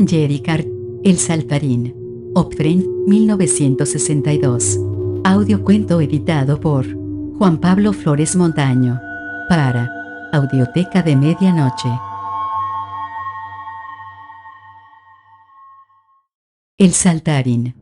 Jerry Cart, El Saltarín. Opfren, 1962. Audiocuento editado por Juan Pablo Flores Montaño. Para Audioteca de Medianoche. El Saltarín.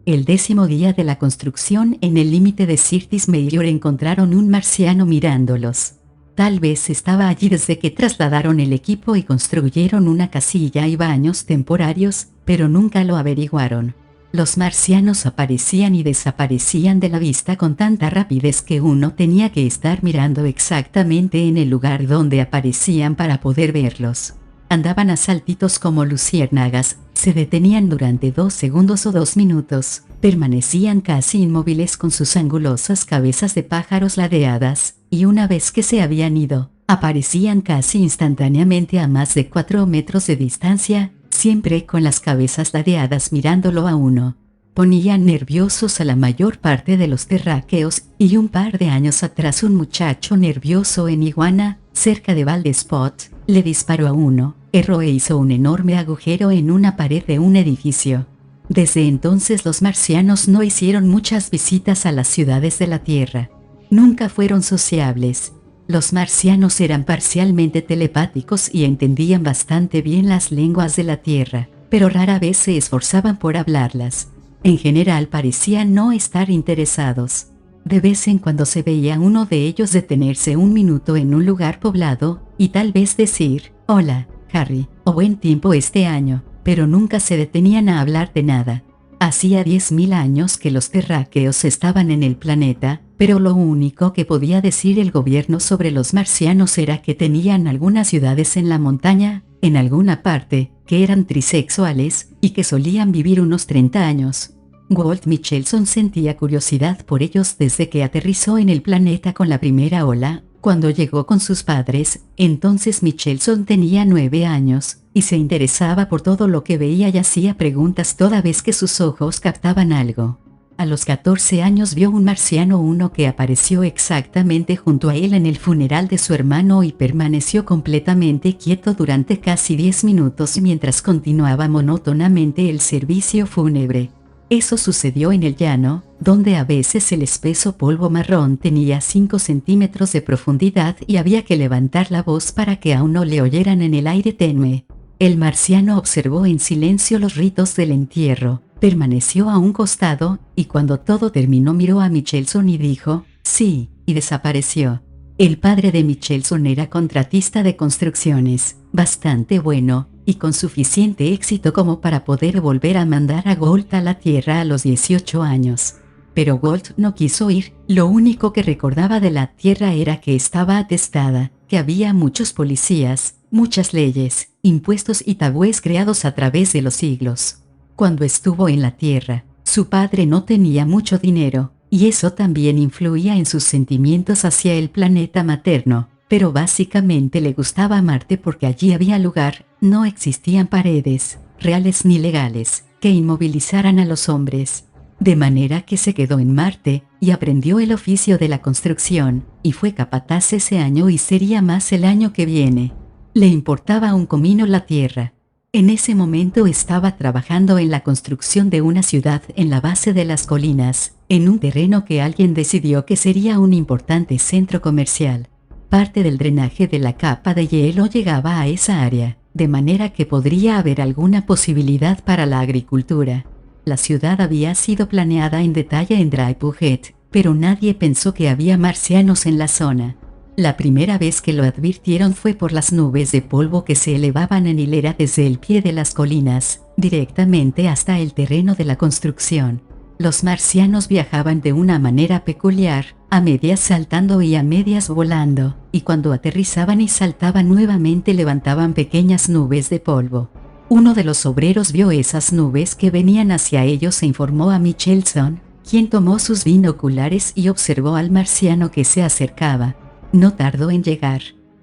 El 10º día de la construcción en el límite de Syrtis Major encontraron un marciano mirándolos. Tal vez estaba allí desde que trasladaron el equipo y construyeron una casilla y baños temporarios, pero nunca lo averiguaron. Los marcianos aparecían y desaparecían de la vista con tanta rapidez que uno tenía que estar mirando exactamente en el lugar donde aparecían para poder verlos. Andaban a saltitos como luciérnagas, se detenían durante 2 segundos o 2 minutos, permanecían casi inmóviles con sus angulosas cabezas de pájaros ladeadas, y una vez que se habían ido, aparecían casi instantáneamente a más de 4 metros de distancia, siempre con las cabezas ladeadas mirándolo a uno. Ponían nerviosos a la mayor parte de los terráqueos, y un par de años atrás un muchacho nervioso en Iguana, cerca de Valdespot, le disparó a uno, erró e hizo un enorme agujero en una pared de un edificio. Desde entonces los marcianos no hicieron muchas visitas a las ciudades de la Tierra. Nunca fueron sociables. Los marcianos eran parcialmente telepáticos y entendían bastante bien las lenguas de la Tierra, pero rara vez se esforzaban por hablarlas. En general parecían no estar interesados. De vez en cuando se veía uno de ellos detenerse un minuto en un lugar poblado, y tal vez decir, «Hola, Harry», o «Buen tiempo este año», pero nunca se detenían a hablar de nada. Hacía 10.000 años que los terráqueos estaban en el planeta, pero lo único que podía decir el gobierno sobre los marcianos era que tenían algunas ciudades en la montaña, en alguna parte, que eran trisexuales, y que solían vivir unos 30 años. Walt Michelson sentía curiosidad por ellos desde que aterrizó en el planeta con la primera ola. Cuando llegó con sus padres, entonces Michelson tenía 9 años, y se interesaba por todo lo que veía y hacía preguntas toda vez que sus ojos captaban algo. A los 14 años vio un marciano uno que apareció exactamente junto a él en el funeral de su hermano y permaneció completamente quieto durante casi 10 minutos mientras continuaba monótonamente el servicio fúnebre. Eso sucedió en el llano, donde a veces el espeso polvo marrón tenía 5 centímetros de profundidad y había que levantar la voz para que aún no le oyeran en el aire tenue. El marciano observó en silencio los ritos del entierro, permaneció a un costado, y cuando todo terminó miró a Michelson y dijo, «Sí», y desapareció. El padre de Michelson era contratista de construcciones, bastante bueno, y con suficiente éxito como para poder volver a mandar a Walt a la Tierra a los 18 años. Pero Walt no quiso ir, lo único que recordaba de la Tierra era que estaba atestada, que había muchos policías, muchas leyes, impuestos y tabúes creados a través de los siglos. Cuando estuvo en la Tierra, su padre no tenía mucho dinero, y eso también influía en sus sentimientos hacia el planeta materno, pero básicamente le gustaba Marte porque allí había lugar, no existían paredes, reales ni legales, que inmovilizaran a los hombres. De manera que se quedó en Marte, y aprendió el oficio de la construcción, y fue capataz ese año y sería más el año que viene. Le importaba un comino la Tierra. En ese momento estaba trabajando en la construcción de una ciudad en la base de las colinas, en un terreno que alguien decidió que sería un importante centro comercial. Parte del drenaje de la capa de hielo llegaba a esa área, de manera que podría haber alguna posibilidad para la agricultura. La ciudad había sido planeada en detalle en Dry Puget, pero nadie pensó que había marcianos en la zona. La primera vez que lo advirtieron fue por las nubes de polvo que se elevaban en hilera desde el pie de las colinas, directamente hasta el terreno de la construcción. Los marcianos viajaban de una manera peculiar, a medias saltando y a medias volando, y cuando aterrizaban y saltaban nuevamente levantaban pequeñas nubes de polvo. Uno de los obreros vio esas nubes que venían hacia ellos e informó a Michelson, quien tomó sus binoculares y observó al marciano que se acercaba. No tardó en llegar.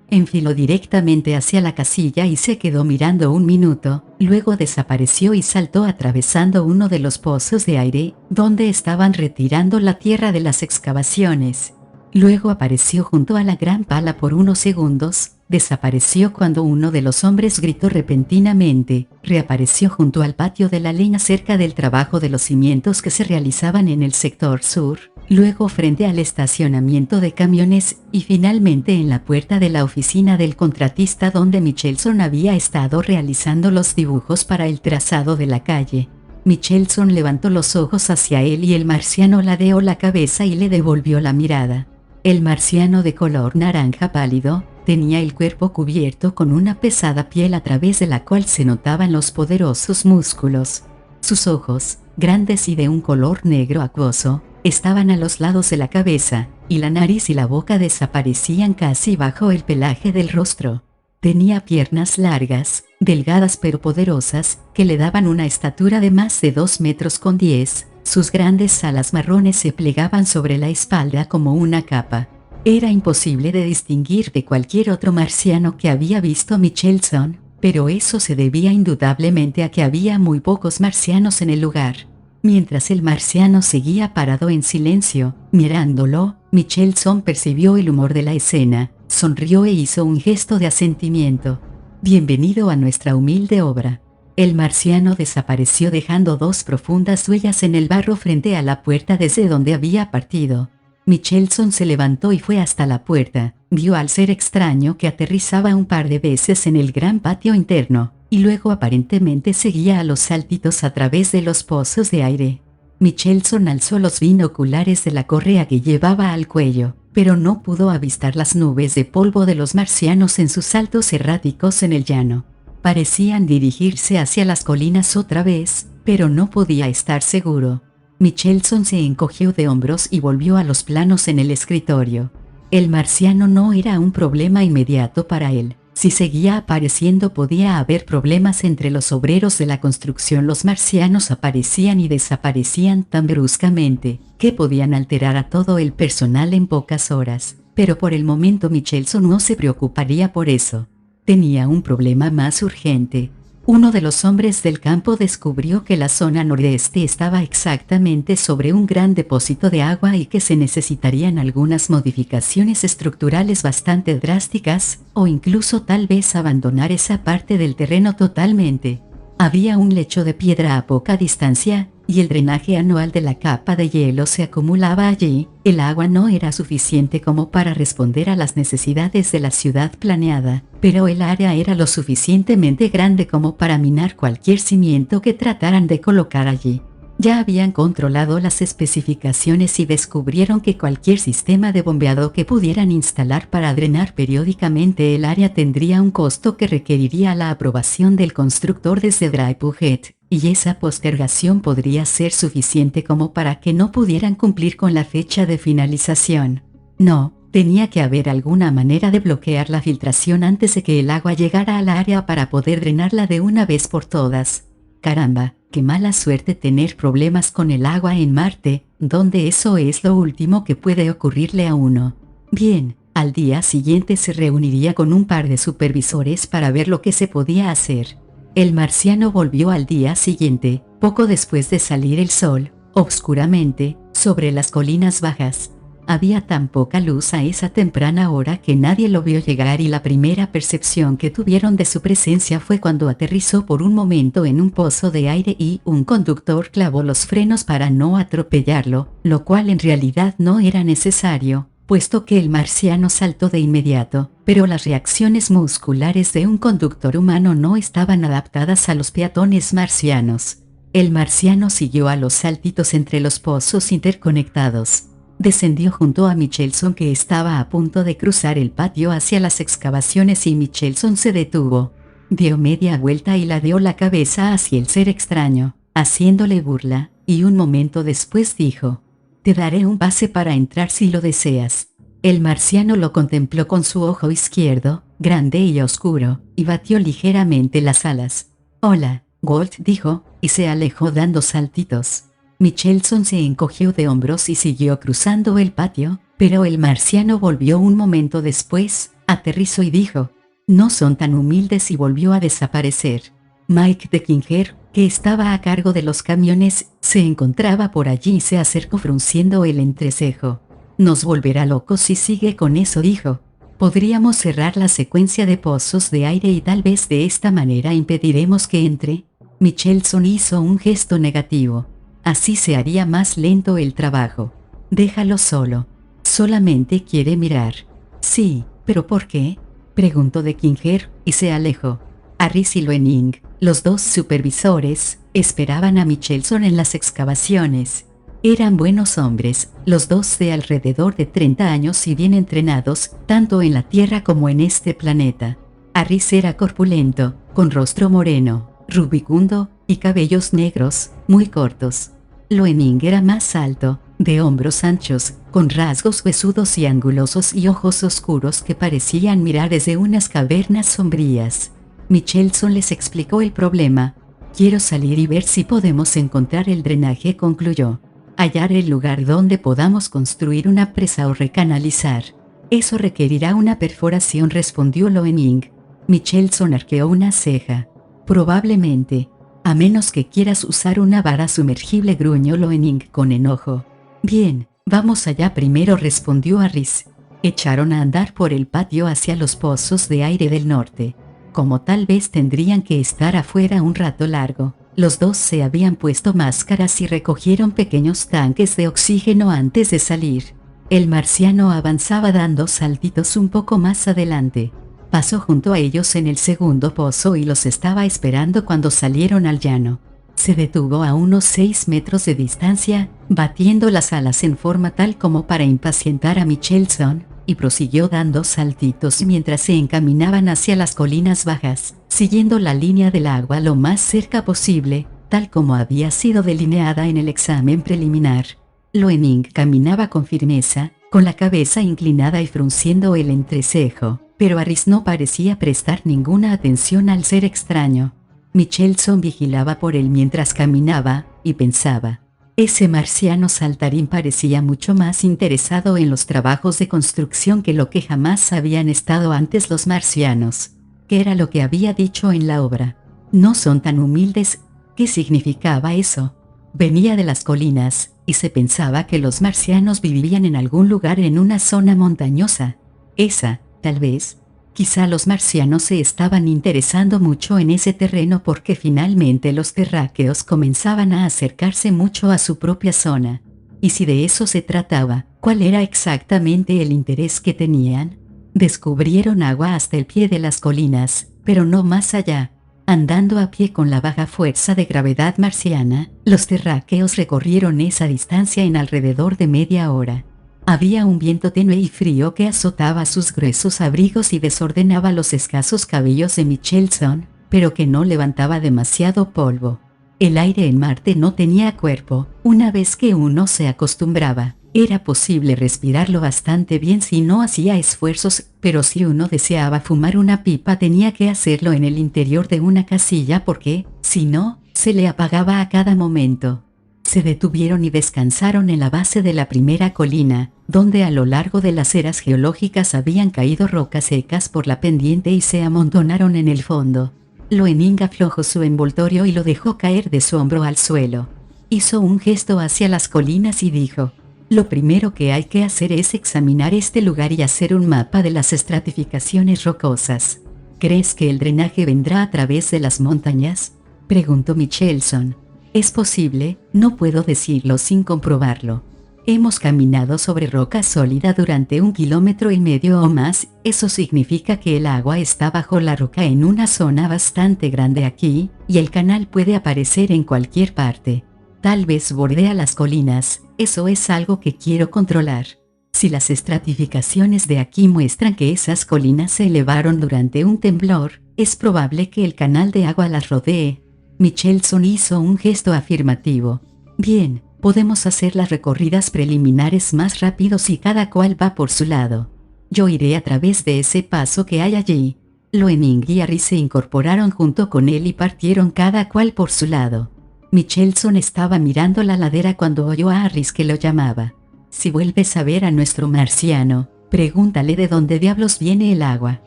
Enfiló directamente hacia la casilla y se quedó mirando un minuto, luego desapareció y saltó atravesando uno de los pozos de aire, donde estaban retirando la tierra de las excavaciones. Luego apareció junto a la gran pala por unos segundos, desapareció cuando uno de los hombres gritó repentinamente, reapareció junto al patio de la leña cerca del trabajo de los cimientos que se realizaban en el sector sur, luego frente al estacionamiento de camiones y finalmente en la puerta de la oficina del contratista donde Michelson había estado realizando los dibujos para el trazado de la calle. Michelson levantó los ojos hacia él y el marciano ladeó la cabeza y le devolvió la mirada. El marciano de color naranja pálido tenía el cuerpo cubierto con una pesada piel a través de la cual se notaban los poderosos músculos. Sus ojos, grandes y de un color negro acuoso, estaban a los lados de la cabeza, y la nariz y la boca desaparecían casi bajo el pelaje del rostro. Tenía piernas largas, delgadas pero poderosas, que le daban una estatura de más de 2 metros con 10, sus grandes alas marrones se plegaban sobre la espalda como una capa. Era imposible de distinguir de cualquier otro marciano que había visto Michelson, pero eso se debía indudablemente a que había muy pocos marcianos en el lugar. Mientras el marciano seguía parado en silencio, mirándolo, Michelson percibió el humor de la escena, sonrió e hizo un gesto de asentimiento. «Bienvenido a nuestra humilde obra». El marciano desapareció dejando 2 profundas huellas en el barro frente a la puerta desde donde había partido. Michelson se levantó y fue hasta la puerta, vio al ser extraño que aterrizaba un par de veces en el gran patio interno, y luego aparentemente seguía a los saltitos a través de los pozos de aire. Michelson alzó los binoculares de la correa que llevaba al cuello, pero no pudo avistar las nubes de polvo de los marcianos en sus saltos erráticos en el llano. Parecían dirigirse hacia las colinas otra vez, pero no podía estar seguro. Michelson se encogió de hombros y volvió a los planos en el escritorio. El marciano no era un problema inmediato para él. Si seguía apareciendo podía haber problemas entre los obreros de la construcción. Los marcianos aparecían y desaparecían tan bruscamente, que podían alterar a todo el personal en pocas horas. Pero por el momento Michelson no se preocuparía por eso. Tenía un problema más urgente. Uno de los hombres del campo descubrió que la zona nordeste estaba exactamente sobre un gran depósito de agua y que se necesitarían algunas modificaciones estructurales bastante drásticas, o incluso tal vez abandonar esa parte del terreno totalmente. Había un lecho de piedra a poca distancia, y el drenaje anual de la capa de hielo se acumulaba allí. El agua no era suficiente como para responder a las necesidades de la ciudad planeada, pero el área era lo suficientemente grande como para minar cualquier cimiento que trataran de colocar allí. Ya habían controlado las especificaciones y descubrieron que cualquier sistema de bombeado que pudieran instalar para drenar periódicamente el área tendría un costo que requeriría la aprobación del constructor desde Dry Puget, y esa postergación podría ser suficiente como para que no pudieran cumplir con la fecha de finalización. No, tenía que haber alguna manera de bloquear la filtración antes de que el agua llegara al área para poder drenarla de una vez por todas. Caramba, qué mala suerte tener problemas con el agua en Marte, donde eso es lo último que puede ocurrirle a uno. Bien, al día siguiente se reuniría con un par de supervisores para ver lo que se podía hacer. El marciano volvió al día siguiente, poco después de salir el sol, oscuramente, sobre las colinas bajas. Había tan poca luz a esa temprana hora que nadie lo vio llegar y la primera percepción que tuvieron de su presencia fue cuando aterrizó por un momento en un pozo de aire y un conductor clavó los frenos para no atropellarlo, lo cual en realidad no era necesario, puesto que el marciano saltó de inmediato, pero las reacciones musculares de un conductor humano no estaban adaptadas a los peatones marcianos. El marciano siguió a los saltitos entre los pozos interconectados. Descendió junto a Michelson que estaba a punto de cruzar el patio hacia las excavaciones y Michelson se detuvo. Dio media vuelta y ladeó la cabeza hacia el ser extraño, haciéndole burla, y un momento después dijo: «Te daré un pase para entrar si lo deseas». El marciano lo contempló con su ojo izquierdo, grande y oscuro, y batió ligeramente las alas. «Hola», Walt dijo, y se alejó dando saltitos. Michelson se encogió de hombros y siguió cruzando el patio, pero el marciano volvió un momento después, aterrizó y dijo: «No son tan humildes», y volvió a desaparecer. Mike Deckinger, que estaba a cargo de los camiones, se encontraba por allí y se acercó frunciendo el entrecejo. «Nos volverá locos si sigue con eso», dijo. Podríamos cerrar la secuencia de pozos de aire y tal vez de esta manera impediremos que entre. Michelson hizo un gesto negativo. Así se haría más lento el trabajo. Déjalo solo. Solamente quiere mirar. Sí, ¿pero por qué? Preguntó de Kinger, y se alejó. Harris y Loening, los dos supervisores, esperaban a Michelson en las excavaciones. Eran buenos hombres, los dos de alrededor de 30 años y bien entrenados, tanto en la Tierra como en este planeta. Harris era corpulento, con rostro moreno, rubicundo, y cabellos negros, muy cortos. Loening era más alto, de hombros anchos, con rasgos huesudos y angulosos y ojos oscuros que parecían mirar desde unas cavernas sombrías. Michelson les explicó el problema. Quiero salir y ver si podemos encontrar el drenaje, concluyó. Hallar el lugar donde podamos construir una presa o recanalizar. Eso requerirá una perforación, respondió Loening. Michelson arqueó una ceja. Probablemente. A menos que quieras usar una vara sumergible, gruñó Loening con enojo. Bien, vamos allá primero, respondió Harris. Echaron a andar por el patio hacia los pozos de aire del norte. Como tal vez tendrían que estar afuera un rato largo, los dos se habían puesto máscaras y recogieron pequeños tanques de oxígeno antes de salir. El marciano avanzaba dando saltitos un poco más adelante. Pasó junto a ellos en el segundo pozo y los estaba esperando cuando salieron al llano. Se detuvo a unos 6 metros de distancia, batiendo las alas en forma tal como para impacientar a Michelson, y prosiguió dando saltitos mientras se encaminaban hacia las colinas bajas, siguiendo la línea del agua lo más cerca posible, tal como había sido delineada en el examen preliminar. Loening caminaba con firmeza, con la cabeza inclinada y frunciendo el entrecejo, pero Harris no parecía prestar ninguna atención al ser extraño. Michelson vigilaba por él mientras caminaba, y pensaba. Ese marciano saltarín parecía mucho más interesado en los trabajos de construcción que lo que jamás habían estado antes los marcianos. ¿Qué era lo que había dicho en la obra? No son tan humildes. ¿Qué significaba eso? Venía de las colinas, y se pensaba que los marcianos vivían en algún lugar en una zona montañosa. Esa, tal vez. Quizá los marcianos se estaban interesando mucho en ese terreno porque finalmente los terráqueos comenzaban a acercarse mucho a su propia zona. Y si de eso se trataba, ¿cuál era exactamente el interés que tenían? Descubrieron agua hasta el pie de las colinas, pero no más allá. Andando a pie con la baja fuerza de gravedad marciana, los terráqueos recorrieron esa distancia en alrededor de media hora. Había un viento tenue y frío que azotaba sus gruesos abrigos y desordenaba los escasos cabellos de Michelson, pero que no levantaba demasiado polvo. El aire en Marte no tenía cuerpo. Una vez que uno se acostumbraba, era posible respirarlo bastante bien si no hacía esfuerzos, pero si uno deseaba fumar una pipa tenía que hacerlo en el interior de una casilla porque, si no, se le apagaba a cada momento. Se detuvieron y descansaron en la base de la primera colina, donde a lo largo de las eras geológicas habían caído rocas secas por la pendiente y se amontonaron en el fondo. Loening aflojó su envoltorio y lo dejó caer de su hombro al suelo. Hizo un gesto hacia las colinas y dijo: lo primero que hay que hacer es examinar este lugar y hacer un mapa de las estratificaciones rocosas. ¿Crees que el drenaje vendrá a través de las montañas?, preguntó Michelson. Es posible, no puedo decirlo sin comprobarlo. Hemos caminado sobre roca sólida durante 1,5 kilómetros o más, eso significa que el agua está bajo la roca en una zona bastante grande aquí, y el canal puede aparecer en cualquier parte. Tal vez bordea las colinas, eso es algo que quiero controlar. Si las estratificaciones de aquí muestran que esas colinas se elevaron durante un temblor, es probable que el canal de agua las rodee. Michelson hizo un gesto afirmativo. Bien, podemos hacer las recorridas preliminares más rápido si cada cual va por su lado. Yo iré a través de ese paso que hay allí. Loening y Harris se incorporaron junto con él y partieron cada cual por su lado. Michelson estaba mirando la ladera cuando oyó a Harris que lo llamaba. Si vuelves a ver a nuestro marciano, pregúntale de dónde diablos viene el agua.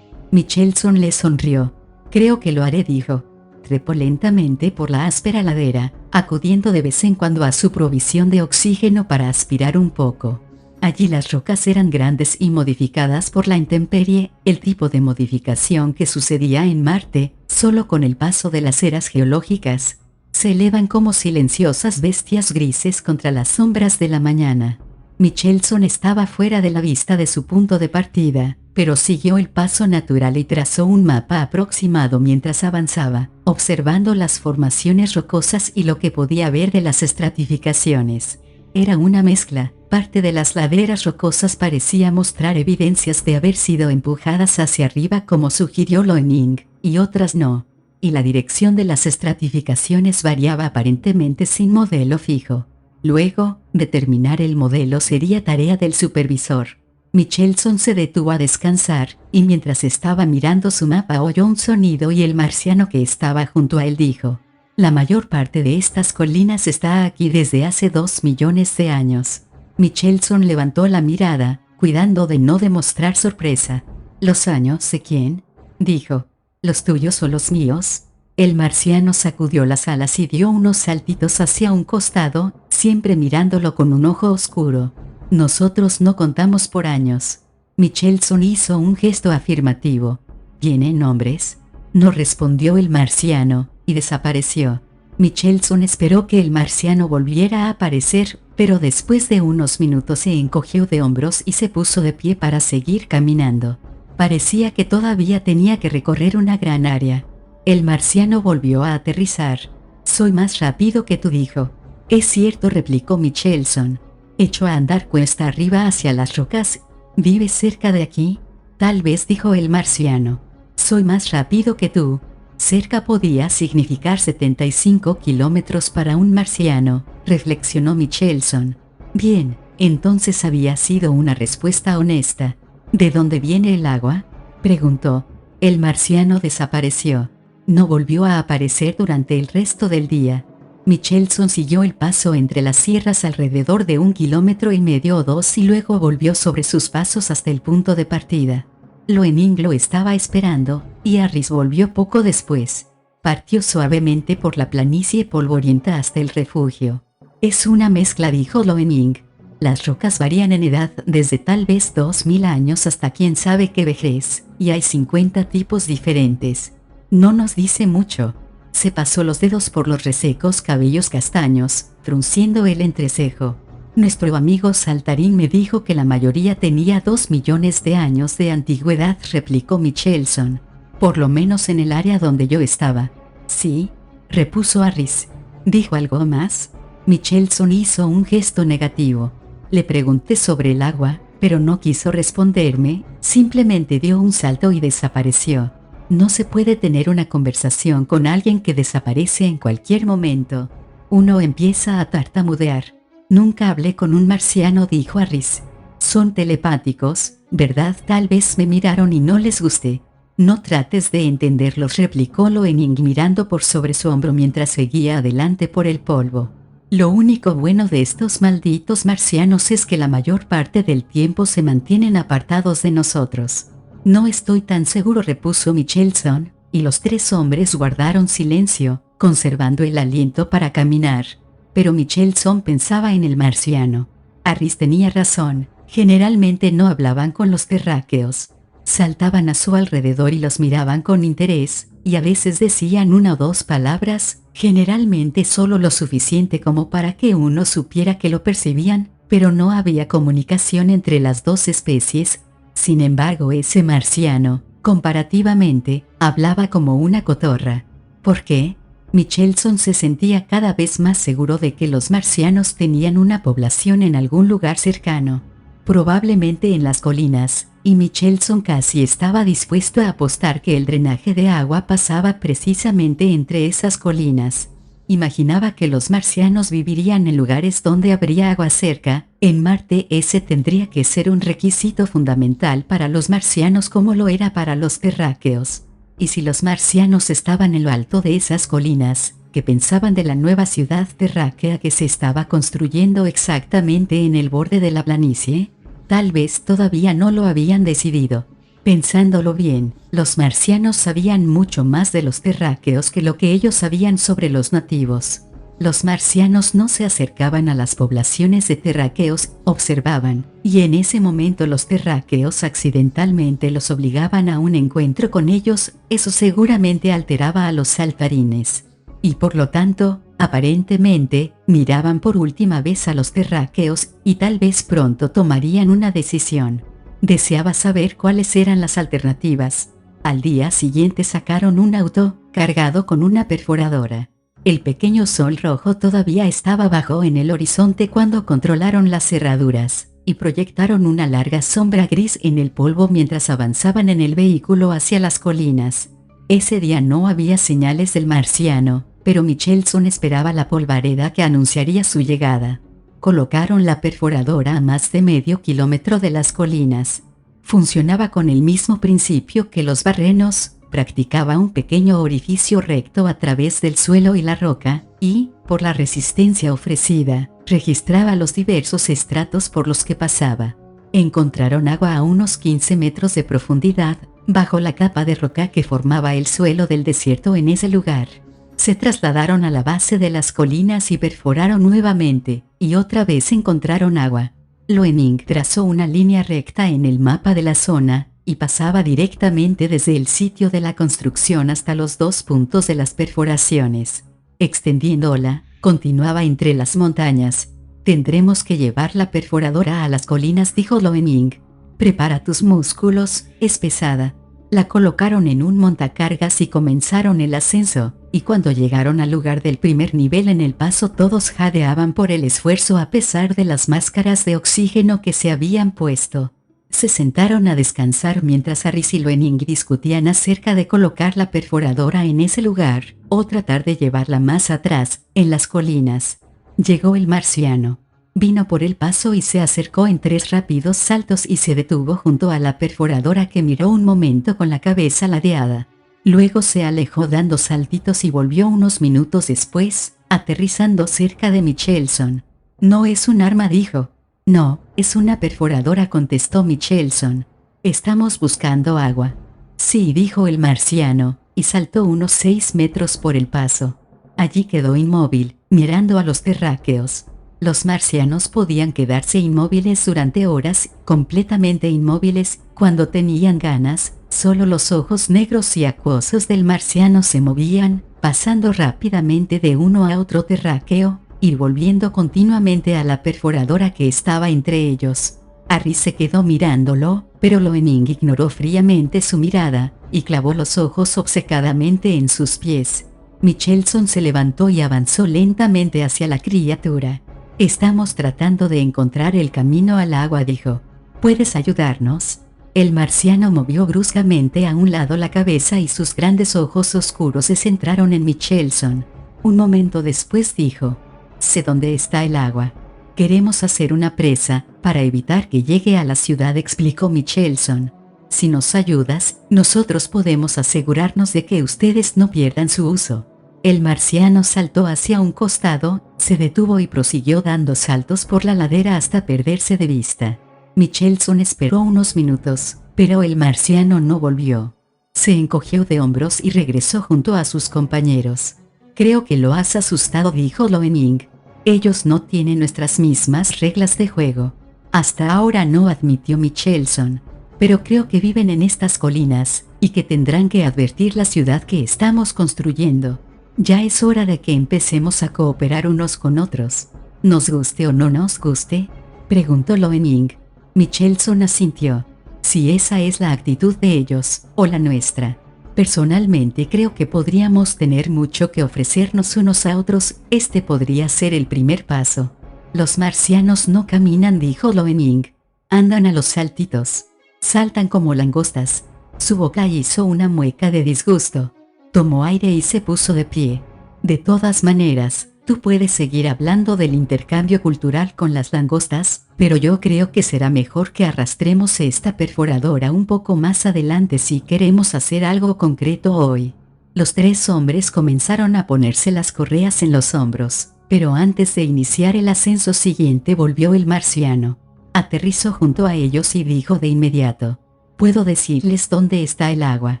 Michelson le sonrió. Creo que lo haré, dijo. Trepó lentamente por la áspera ladera, acudiendo de vez en cuando a su provisión de oxígeno para aspirar un poco. Allí las rocas eran grandes y modificadas por la intemperie, el tipo de modificación que sucedía en Marte, solo con el paso de las eras geológicas. Se elevan como silenciosas bestias grises contra las sombras de la mañana. Michelson estaba fuera de la vista de su punto de partida, pero siguió el paso natural y trazó un mapa aproximado mientras avanzaba, observando las formaciones rocosas y lo que podía ver de las estratificaciones. Era una mezcla. Parte de las laderas rocosas parecía mostrar evidencias de haber sido empujadas hacia arriba como sugirió Loening, y otras no. Y la dirección de las estratificaciones variaba aparentemente sin modelo fijo. Luego, determinar el modelo sería tarea del supervisor. Michelson se detuvo a descansar, y mientras estaba mirando su mapa oyó un sonido y el marciano que estaba junto a él dijo: «La mayor parte de estas colinas está aquí desde hace 2 millones de años». Michelson levantó la mirada, cuidando de no demostrar sorpresa. «¿Los años de quién?», dijo. «¿Los tuyos o los míos?». El marciano sacudió las alas y dio unos saltitos hacia un costado, siempre mirándolo con un ojo oscuro. «Nosotros no contamos por años». Michelson hizo un gesto afirmativo. «¿Tienen nombres?». No respondió el marciano, y desapareció. Michelson esperó que el marciano volviera a aparecer, pero después de unos minutos se encogió de hombros y se puso de pie para seguir caminando. Parecía que todavía tenía que recorrer una gran área. El marciano volvió a aterrizar. «Soy más rápido que tú», dijo. «Es cierto», replicó Michelson. Echó a andar cuesta arriba hacia las rocas. «¿Vives cerca de aquí?». «Tal vez», dijo el marciano. «Soy más rápido que tú». Cerca podía significar 75 kilómetros para un marciano, reflexionó Michelson. Bien, entonces había sido una respuesta honesta. ¿De dónde viene el agua?, preguntó. El marciano desapareció. No volvió a aparecer durante el resto del día. Michelson siguió el paso entre las sierras alrededor de 1,5 kilómetros o 2 y luego volvió sobre sus pasos hasta el punto de partida. Loening lo estaba esperando, y Harris volvió poco después. Partió suavemente por la planicie polvorienta hasta el refugio. «Es una mezcla», dijo Loening. «Las rocas varían en edad desde tal vez 2000 años hasta quién sabe qué vejez, y hay 50 tipos diferentes. No nos dice mucho». Se pasó los dedos por los resecos cabellos castaños, frunciendo el entrecejo. «Nuestro amigo Saltarín me dijo que la mayoría tenía 2 millones de años de antigüedad», replicó Michelson. «Por lo menos en el área donde yo estaba». «Sí», repuso Harris. ¿Dijo algo más?». Michelson hizo un gesto negativo. Le pregunté sobre el agua, pero no quiso responderme, simplemente dio un salto y desapareció. No se puede tener una conversación con alguien que desaparece en cualquier momento. Uno empieza a tartamudear. «Nunca hablé con un marciano», dijo Harris. «Son telepáticos, ¿verdad?». «Tal vez me miraron y no les gusté». «No trates de entenderlos», replicó Loening mirando por sobre su hombro mientras seguía adelante por el polvo. «Lo único bueno de estos malditos marcianos es que la mayor parte del tiempo se mantienen apartados de nosotros». «No estoy tan seguro», repuso Michelson, y los 3 hombres guardaron silencio, conservando el aliento para caminar. Pero Michelson pensaba en el marciano. Harris tenía razón, generalmente no hablaban con los terráqueos. Saltaban a su alrededor y los miraban con interés, y a veces decían 1 o 2 palabras, generalmente solo lo suficiente como para que uno supiera que lo percibían, pero no había comunicación entre las 2 especies. Sin embargo, ese marciano, comparativamente, hablaba como una cotorra. ¿Por qué? Michelson se sentía cada vez más seguro de que los marcianos tenían una población en algún lugar cercano, probablemente en las colinas, y Michelson casi estaba dispuesto a apostar que el drenaje de agua pasaba precisamente entre esas colinas. Imaginaba que los marcianos vivirían en lugares donde habría agua cerca. En Marte ese tendría que ser un requisito fundamental para los marcianos como lo era para los terráqueos. Y si los marcianos estaban en lo alto de esas colinas, ¿qué pensaban de la nueva ciudad terráquea que se estaba construyendo exactamente en el borde de la planicie? Tal vez todavía no lo habían decidido. Pensándolo bien, los marcianos sabían mucho más de los terráqueos que lo que ellos sabían sobre los nativos. Los marcianos no se acercaban a las poblaciones de terráqueos, observaban, y en ese momento los terráqueos accidentalmente los obligaban a un encuentro con ellos. Eso seguramente alteraba a los saltarines. Y por lo tanto, aparentemente, miraban por última vez a los terráqueos, y tal vez pronto tomarían una decisión. Deseaba saber cuáles eran las alternativas. Al día siguiente sacaron un auto, cargado con una perforadora. El pequeño sol rojo todavía estaba bajo en el horizonte cuando controlaron las cerraduras, y proyectaron una larga sombra gris en el polvo mientras avanzaban en el vehículo hacia las colinas. Ese día no había señales del marciano, pero Michelson esperaba la polvareda que anunciaría su llegada. Colocaron la perforadora a más de medio kilómetro de las colinas. Funcionaba con el mismo principio que los barrenos. Practicaba un pequeño orificio recto a través del suelo y la roca, y, por la resistencia ofrecida, registraba los diversos estratos por los que pasaba. Encontraron agua a unos 15 metros de profundidad, bajo la capa de roca que formaba el suelo del desierto en ese lugar. Se trasladaron a la base de las colinas y perforaron nuevamente, y otra vez encontraron agua. Loening trazó una línea recta en el mapa de la zona, y pasaba directamente desde el sitio de la construcción hasta los 2 puntos de las perforaciones. Extendiéndola, continuaba entre las montañas. Tendremos que llevar la perforadora a las colinas, dijo Loening. Prepara tus músculos, es pesada. La colocaron en un montacargas y comenzaron el ascenso, y cuando llegaron al lugar del primer nivel en el paso todos jadeaban por el esfuerzo a pesar de las máscaras de oxígeno que se habían puesto. Se sentaron a descansar mientras Harris y Loening discutían acerca de colocar la perforadora en ese lugar, o tratar de llevarla más atrás, en las colinas. Llegó el marciano. Vino por el paso y se acercó en 3 rápidos saltos y se detuvo junto a la perforadora, que miró un momento con la cabeza ladeada. Luego se alejó dando saltitos y volvió unos minutos después, aterrizando cerca de Michelson. No es un arma, dijo. No, es una perforadora, contestó Michelson. Estamos buscando agua. Sí, dijo el marciano, y saltó unos 6 metros por el paso. Allí quedó inmóvil, mirando a los terráqueos. Los marcianos podían quedarse inmóviles durante horas, completamente inmóviles, cuando tenían ganas. Solo los ojos negros y acuosos del marciano se movían, pasando rápidamente de uno a otro terráqueo, y volviendo continuamente a la perforadora que estaba entre ellos. Harry se quedó mirándolo, pero Loening ignoró fríamente su mirada, y clavó los ojos obcecadamente en sus pies. Michelson se levantó y avanzó lentamente hacia la criatura. Estamos tratando de encontrar el camino al agua, dijo. ¿Puedes ayudarnos? El marciano movió bruscamente a un lado la cabeza y sus grandes ojos oscuros se centraron en Michelson. Un momento después dijo: sé dónde está el agua. Queremos hacer una presa, para evitar que llegue a la ciudad, explicó Michelson. Si nos ayudas, nosotros podemos asegurarnos de que ustedes no pierdan su uso. El marciano saltó hacia un costado, se detuvo y prosiguió dando saltos por la ladera hasta perderse de vista. Michelson esperó unos minutos, pero el marciano no volvió. Se encogió de hombros y regresó junto a sus compañeros. Creo que lo has asustado, dijo Loening. Ellos no tienen nuestras mismas reglas de juego. Hasta ahora no, admitió Michelson. Pero creo que viven en estas colinas, y que tendrán que advertir la ciudad que estamos construyendo. Ya es hora de que empecemos a cooperar unos con otros. ¿Nos guste o no nos guste?, preguntó Loening. Michelson asintió. Si esa es la actitud de ellos, o la nuestra. Personalmente creo que podríamos tener mucho que ofrecernos unos a otros. Este podría ser el primer paso. Los marcianos no caminan, dijo Loening. Andan a los saltitos. Saltan como langostas. Su boca hizo una mueca de disgusto. Tomó aire y se puso de pie. De todas maneras, tú puedes seguir hablando del intercambio cultural con las langostas, pero yo creo que será mejor que arrastremos esta perforadora un poco más adelante si queremos hacer algo concreto hoy. Los 3 hombres comenzaron a ponerse las correas en los hombros, pero antes de iniciar el ascenso siguiente volvió el marciano. Aterrizó junto a ellos y dijo de inmediato: puedo decirles dónde está el agua.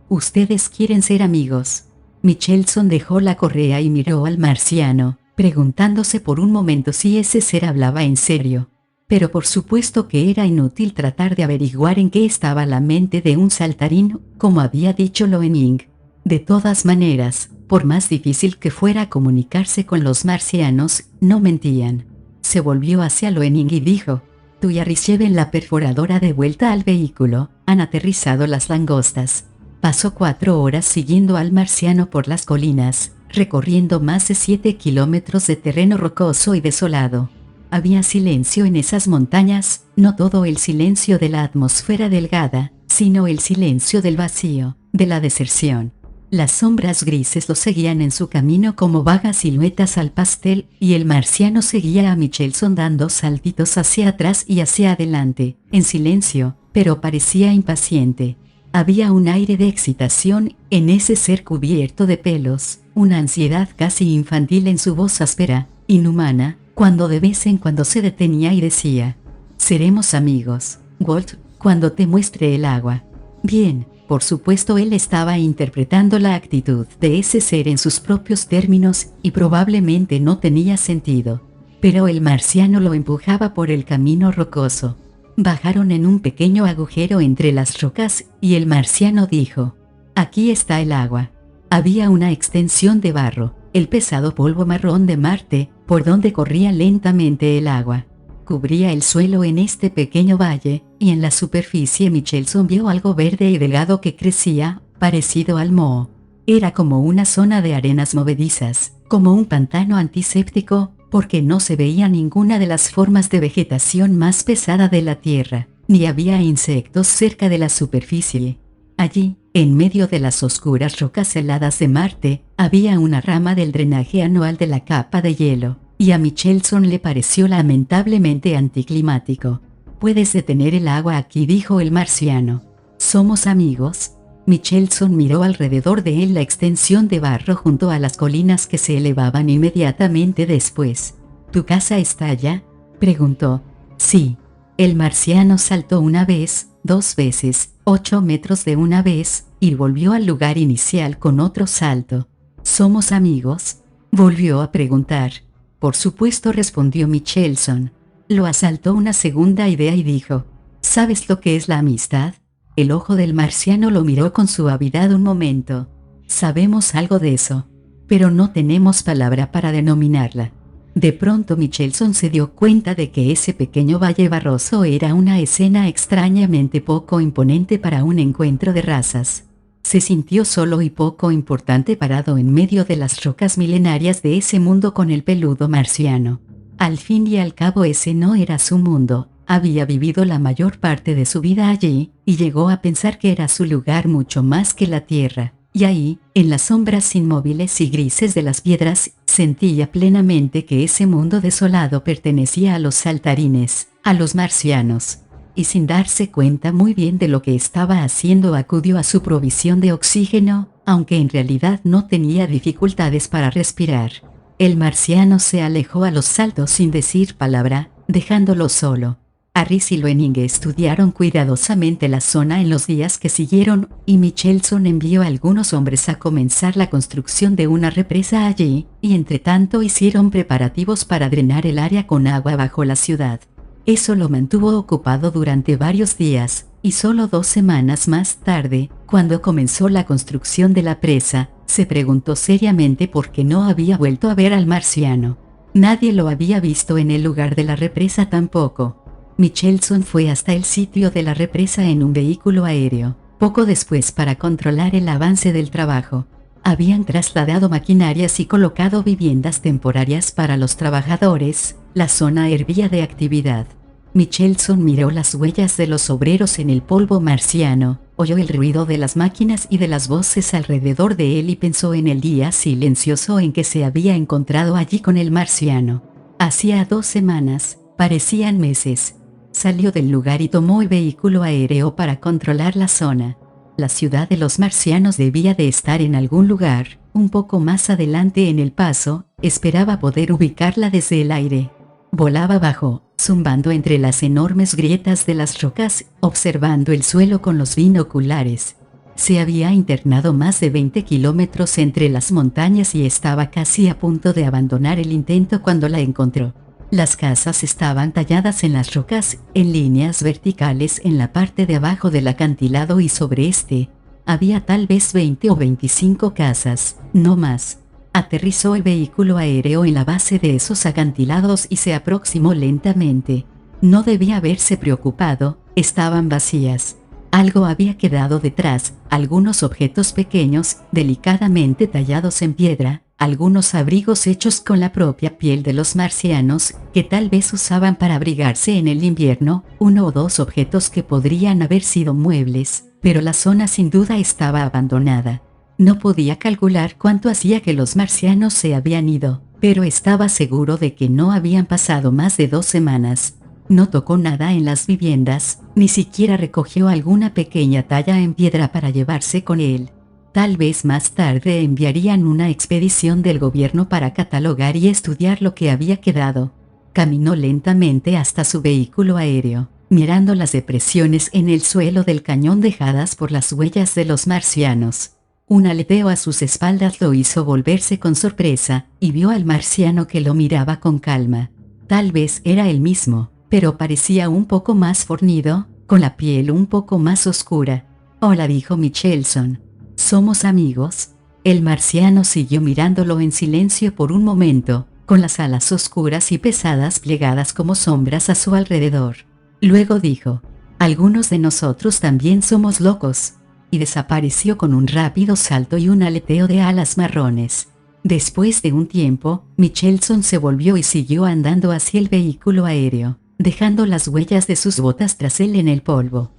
Ustedes quieren ser amigos. Michelson dejó la correa y miró al marciano, preguntándose por un momento si ese ser hablaba en serio. Pero por supuesto que era inútil tratar de averiguar en qué estaba la mente de un saltarín, como había dicho Loening. De todas maneras, por más difícil que fuera comunicarse con los marcianos, no mentían. Se volvió hacia Loening y dijo: «Tú y Aris lleven la perforadora de vuelta al vehículo, han aterrizado las langostas». Pasó 4 horas siguiendo al marciano por las colinas, recorriendo más de 7 kilómetros de terreno rocoso y desolado. Había silencio en esas montañas, no todo el silencio de la atmósfera delgada, sino el silencio del vacío, de la deserción. Las sombras grises lo seguían en su camino como vagas siluetas al pastel, y el marciano seguía a Michelson dando saltitos hacia atrás y hacia adelante, en silencio, pero parecía impaciente. Había un aire de excitación en ese ser cubierto de pelos, una ansiedad casi infantil en su voz áspera, inhumana, cuando de vez en cuando se detenía y decía: «Seremos amigos, Walt, cuando te muestre el agua». Bien, por supuesto él estaba interpretando la actitud de ese ser en sus propios términos, y probablemente no tenía sentido. Pero el marciano lo empujaba por el camino rocoso. Bajaron en un pequeño agujero entre las rocas, y el marciano dijo: «Aquí está el agua». Había una extensión de barro, el pesado polvo marrón de Marte, por donde corría lentamente el agua. Cubría el suelo en este pequeño valle, y en la superficie Michelson vio algo verde y delgado que crecía, parecido al moho. Era como una zona de arenas movedizas, como un pantano antiséptico, porque no se veía ninguna de las formas de vegetación más pesada de la tierra, ni había insectos cerca de la superficie. Allí, en medio de las oscuras rocas heladas de Marte, había una rama del drenaje anual de la capa de hielo, y a Michelson le pareció lamentablemente anticlimático. «Puedes detener el agua aquí», dijo el marciano. «¿Somos amigos?» Michelson miró alrededor de él la extensión de barro junto a las colinas que se elevaban inmediatamente después. «¿Tu casa está allá?», preguntó. «Sí». El marciano saltó una vez, 2 veces, 8 metros de una vez, y volvió al lugar inicial con otro salto. «¿Somos amigos?», volvió a preguntar. «Por supuesto», respondió Michelson. Lo asaltó una segunda idea y dijo: «¿Sabes lo que es la amistad?». El ojo del marciano lo miró con suavidad un momento. «Sabemos algo de eso, pero no tenemos palabra para denominarla». De pronto Michelson se dio cuenta de que ese pequeño valle barroso era una escena extrañamente poco imponente para un encuentro de razas. Se sintió solo y poco importante parado en medio de las rocas milenarias de ese mundo con el peludo marciano. Al fin y al cabo ese no era su mundo, había vivido la mayor parte de su vida allí, y llegó a pensar que era su lugar mucho más que la tierra. Y ahí, en las sombras inmóviles y grises de las piedras, sentía plenamente que ese mundo desolado pertenecía a los saltarines, a los marcianos. Y sin darse cuenta muy bien de lo que estaba haciendo, acudió a su provisión de oxígeno, aunque en realidad no tenía dificultades para respirar. El marciano se alejó a los saltos sin decir palabra, dejándolo solo. Harris y Loening estudiaron cuidadosamente la zona en los días que siguieron, y Michelson envió a algunos hombres a comenzar la construcción de una represa allí, y entretanto hicieron preparativos para drenar el área con agua bajo la ciudad. Eso lo mantuvo ocupado durante varios días, y solo 2 semanas más tarde, cuando comenzó la construcción de la presa, se preguntó seriamente por qué no había vuelto a ver al marciano. Nadie lo había visto en el lugar de la represa tampoco. Michelson fue hasta el sitio de la represa en un vehículo aéreo, poco después, para controlar el avance del trabajo. Habían trasladado maquinarias y colocado viviendas temporarias para los trabajadores. La zona hervía de actividad. Michelson miró las huellas de los obreros en el polvo marciano, oyó el ruido de las máquinas y de las voces alrededor de él y pensó en el día silencioso en que se había encontrado allí con el marciano. Hacía 2 semanas, parecían meses. Salió del lugar y tomó el vehículo aéreo para controlar la zona. La ciudad de los marcianos debía de estar en algún lugar, un poco más adelante en el paso. Esperaba poder ubicarla desde el aire. Volaba bajo, zumbando entre las enormes grietas de las rocas, observando el suelo con los binoculares. Se había internado más de 20 kilómetros entre las montañas y estaba casi a punto de abandonar el intento cuando la encontró. Las casas estaban talladas en las rocas, en líneas verticales en la parte de abajo del acantilado, y sobre este había tal vez 20 o 25 casas, no más. Aterrizó el vehículo aéreo en la base de esos acantilados y se aproximó lentamente. No debía haberse preocupado, estaban vacías. Algo había quedado detrás, algunos objetos pequeños, delicadamente tallados en piedra, algunos abrigos hechos con la propia piel de los marcianos, que tal vez usaban para abrigarse en el invierno, uno o dos objetos que podrían haber sido muebles, pero la zona sin duda estaba abandonada. No podía calcular cuánto hacía que los marcianos se habían ido, pero estaba seguro de que no habían pasado más de 2 semanas. No tocó nada en las viviendas, ni siquiera recogió alguna pequeña talla en piedra para llevarse con él. Tal vez más tarde enviarían una expedición del gobierno para catalogar y estudiar lo que había quedado. Caminó lentamente hasta su vehículo aéreo, mirando las depresiones en el suelo del cañón dejadas por las huellas de los marcianos. Un aleteo a sus espaldas lo hizo volverse con sorpresa, y vio al marciano que lo miraba con calma. Tal vez era el mismo, pero parecía un poco más fornido, con la piel un poco más oscura. «Hola», dijo Michelson. «¿Somos amigos?» El marciano siguió mirándolo en silencio por un momento, con las alas oscuras y pesadas plegadas como sombras a su alrededor. Luego dijo: «Algunos de nosotros también somos locos», y desapareció con un rápido salto y un aleteo de alas marrones. Después de un tiempo, Michelson se volvió y siguió andando hacia el vehículo aéreo, dejando las huellas de sus botas tras él en el polvo.